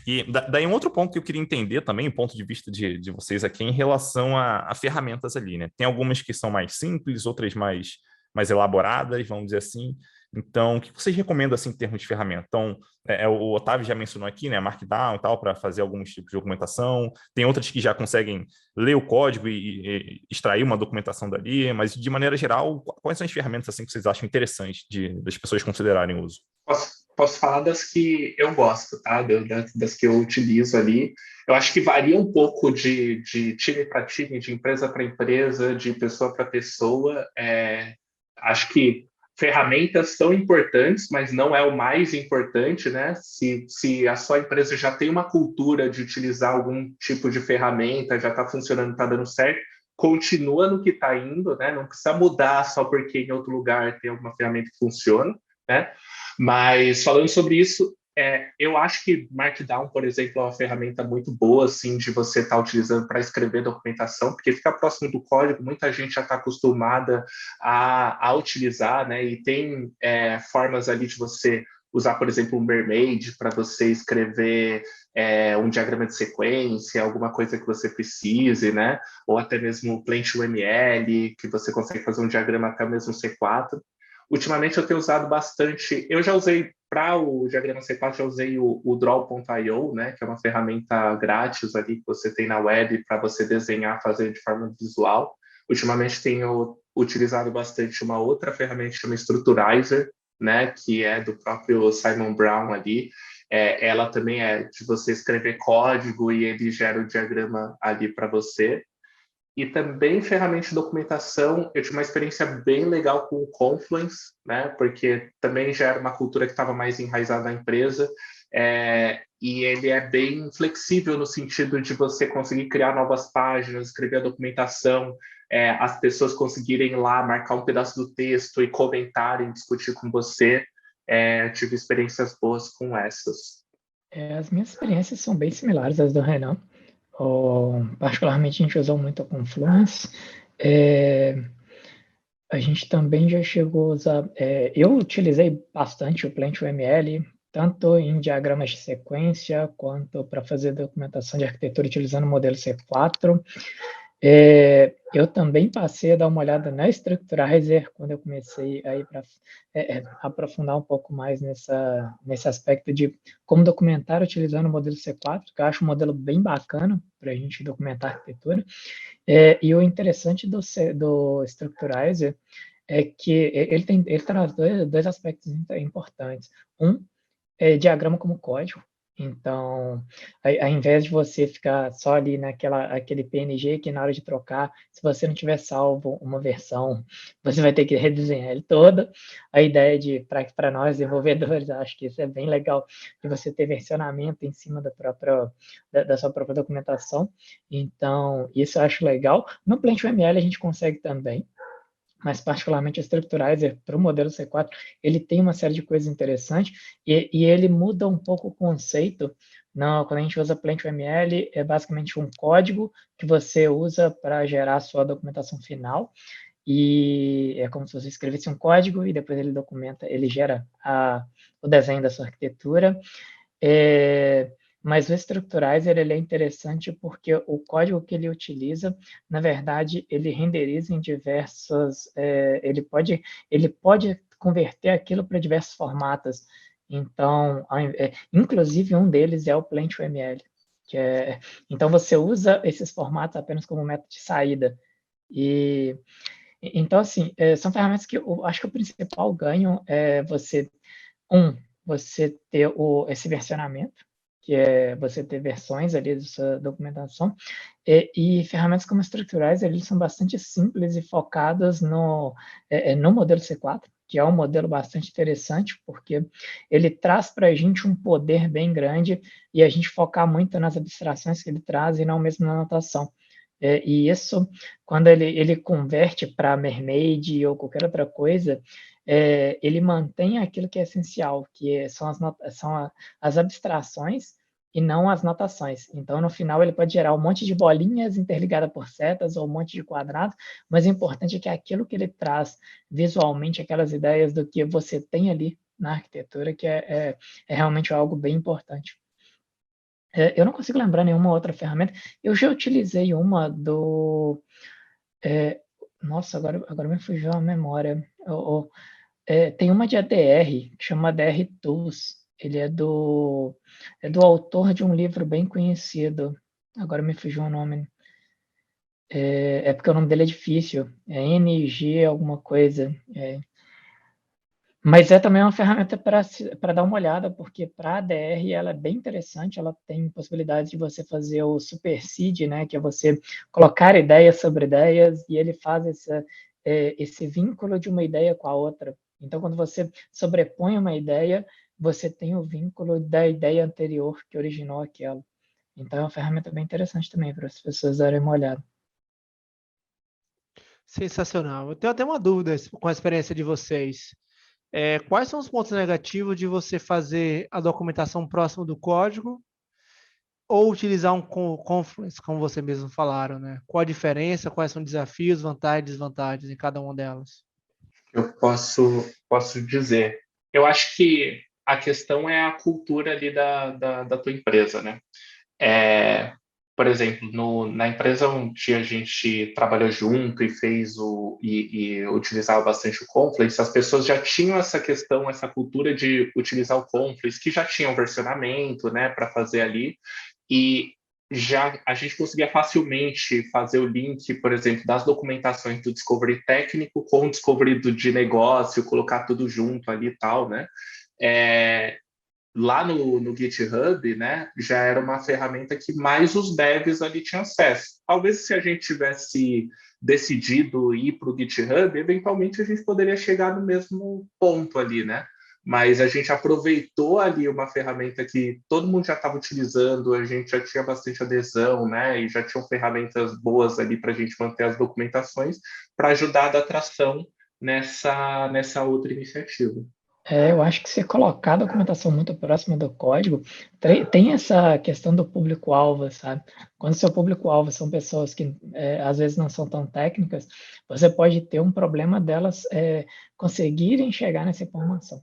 E daí um outro ponto que eu queria entender também, o ponto de vista de vocês aqui, em relação a ferramentas ali, né? Tem algumas que são mais simples, outras mais elaboradas, vamos dizer assim. Então, o que vocês recomendam assim, em termos de ferramenta? Então, o Otávio já mencionou aqui, né, Markdown e tal, para fazer alguns tipos de documentação. Tem outras que já conseguem ler o código e extrair uma documentação dali, mas de maneira geral, quais são as ferramentas assim que vocês acham interessantes das pessoas considerarem o uso? Posso falar das que eu gosto, tá? Das que eu utilizo ali. Eu acho que varia um pouco de time para time, de empresa para empresa, de pessoa para pessoa. Acho que ferramentas são importantes, mas não é o mais importante, né? Se a sua empresa já tem uma cultura de utilizar algum tipo de ferramenta, já está funcionando, está dando certo, continua no que está indo, né? Não precisa mudar só porque em outro lugar tem alguma ferramenta que funciona, né? Mas falando sobre isso, eu acho que Markdown, por exemplo, é uma ferramenta muito boa assim, de você estar utilizando para escrever documentação, porque fica próximo do código, muita gente já está acostumada a utilizar, né? E tem formas ali de você usar, por exemplo, um Mermaid para você escrever um diagrama de sequência, alguma coisa que você precise, né? Ou até mesmo o Plant.ml, que você consegue fazer um diagrama até mesmo C4. Ultimamente eu tenho usado bastante. Eu já usei para o diagrama C4, já usei o Draw.io, né, que é uma ferramenta grátis ali que você tem na web para você desenhar, fazer de forma visual. Ultimamente tenho utilizado bastante uma outra ferramenta que chama Structurizer, né, que é do próprio Simon Brown ali. Ela também é de você escrever código e ele gera o diagrama ali para você. E também ferramenta de documentação, eu tive uma experiência bem legal com o Confluence, né? Porque também já era uma cultura que estava mais enraizada na empresa, e ele é bem flexível no sentido de você conseguir criar novas páginas, escrever a documentação, as pessoas conseguirem lá marcar um pedaço do texto e comentarem, discutir com você. Tive experiências boas com essas. As minhas experiências são bem similares às do Renan. Particularmente, a gente usou muito a Confluence. É, a gente também já chegou a usar. Eu utilizei bastante o Plant.ml, tanto em diagramas de sequência, quanto para fazer documentação de arquitetura utilizando o modelo C4. Eu também passei a dar uma olhada na Structurizer quando eu comecei a ir para aprofundar um pouco mais nesse aspecto de como documentar utilizando o modelo C4, que eu acho um modelo bem bacana para a gente documentar arquitetura. E o interessante do Structurizer é que ele traz dois aspectos importantes. Um é diagrama como código. Então, ao invés de você ficar só ali aquele PNG que na hora de trocar, se você não tiver salvo uma versão, você vai ter que redesenhar ele toda. A ideia para nós desenvolvedores, acho que isso é bem legal, de você ter versionamento em cima da sua própria documentação. Então, isso eu acho legal. No Plant.ml a gente consegue também, mas particularmente o Structurizer para o modelo C4, ele tem uma série de coisas interessantes e ele muda um pouco o conceito. Não, quando a gente usa Plant.ml, é basicamente um código que você usa para gerar a sua documentação final. E é como se você escrevesse um código e depois ele documenta, ele gera o desenho da sua arquitetura. É, mas o Structurizer ele é interessante porque o código que ele utiliza, na verdade, ele renderiza em diversas, ele pode converter aquilo para diversos formatos. Então, inclusive um deles é o Plant.ml, então você usa esses formatos apenas como método de saída. E então, assim, são ferramentas que eu acho que o principal ganho é você ter esse versionamento, que é você ter versões ali da sua documentação, e ferramentas como estruturais, eles são bastante simples e focadas no modelo C4, que é um modelo bastante interessante, porque ele traz para a gente um poder bem grande e a gente focar muito nas abstrações que ele traz e não mesmo na notação. E isso, quando ele converte para Mermaid ou qualquer outra coisa, ele mantém aquilo que é essencial, são as abstrações e não as notações. Então, no final, ele pode gerar um monte de bolinhas interligadas por setas ou um monte de quadrados, mas o importante é que aquilo que ele traz visualmente, aquelas ideias do que você tem ali na arquitetura, que é realmente algo bem importante. Eu não consigo lembrar nenhuma outra ferramenta. Eu já utilizei uma do... nossa, agora me fugiu a memória. Tem uma de ADR, que chama ADR Tools. Ele é do autor de um livro bem conhecido. Agora me fugiu o nome. Porque o nome dele é difícil. É NG alguma coisa. Mas é também uma ferramenta para dar uma olhada, porque para a ADR ela é bem interessante, ela tem possibilidades de você fazer o superseed, né, que é você colocar ideias sobre ideias, e ele faz esse vínculo de uma ideia com a outra. Então, quando você sobrepõe uma ideia, você tem o vínculo da ideia anterior que originou aquela. Então, é uma ferramenta bem interessante também para as pessoas darem uma olhada. Sensacional. Eu tenho até uma dúvida com a experiência de vocês. Quais são os pontos negativos de você fazer a documentação próximo do código ou utilizar um Confluence, como você mesmo falaram, né? Qual a diferença, quais são desafios, vantagens e desvantagens em cada uma delas? Eu posso dizer. Eu acho que a questão é a cultura ali da tua empresa, né? Por exemplo, na empresa onde a gente trabalhou junto e e utilizava bastante o Confluence, as pessoas já tinham essa questão, essa cultura de utilizar o Confluence, que já tinha um versionamento, né, para fazer ali, e já a gente conseguia facilmente fazer o link, por exemplo, das documentações do Discovery técnico com o Discovery de negócio, colocar tudo junto ali e tal, né? Lá no GitHub, né, já era uma ferramenta que mais os devs ali tinham acesso. Talvez se a gente tivesse decidido ir para o GitHub, eventualmente a gente poderia chegar no mesmo ponto ali, né? Mas a gente aproveitou ali uma ferramenta que todo mundo já estava utilizando, a gente já tinha bastante adesão, né? E já tinham ferramentas boas ali para a gente manter as documentações para ajudar a dar tração nessa outra iniciativa. Eu acho que se colocar a documentação muito próxima do código, tem essa questão do público-alvo, sabe? Quando seu público-alvo são pessoas que às vezes não são tão técnicas, você pode ter um problema delas conseguirem chegar nessa informação.